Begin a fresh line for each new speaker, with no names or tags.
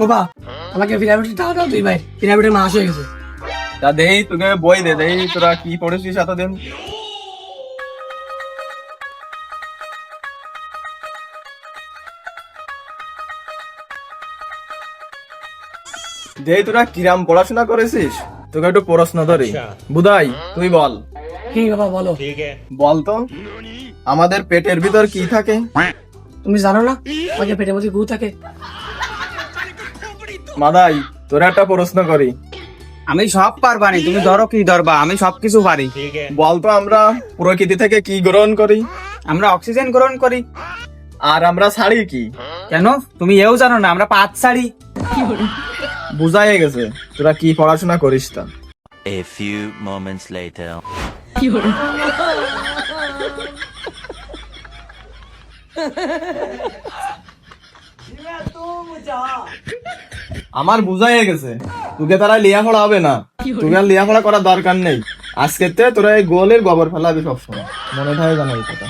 বাবা আমাকে পিরামিডের টাকা দাও তুই ভাই, পিরামিডের মাস হয়ে গেছে।
তা দেই তোকে বই দে, দেই তোরা কি পড়েছিস এতদিন। দেই তোরা কিরাম পড়াশোনা করেছিস, তোকে একটু প্রশ্ন ধরি। বুধাই তুই বল।
কি বাবা বলো।
বল তো আমাদের পেটের ভিতর কি থাকে?
তুমি জানো না আমাকে পেটের মধ্যে গু থাকে?
মাদাই তোরা একটা প্রশ্ন করি।
আমি সব পারবানি, তুমি ধরো কি ধরবা, আমি সবকিছু পারি।
বলতো আমরা প্রকৃতি থেকে কি গ্রহণ করি?
আমরা অক্সিজেন গ্রহণ করি।
আর আমরা ছাড়ি কি?
কেন তুমি এও জানো না আমরা পাত ছাড়ি?
বুঝাই গেছে তোরা কি পড়াশোনা করিস তা।
A few moments later.
আমার বুঝাই গেছে তোকে তারা লেখাপড়া হবে না, তোকে আর লেখাপড়া করার দরকার নেই। আজকে তোরা এই গোলের গোবর ফেলাবি সবসময়, মনে থাকে জানো এই কথা।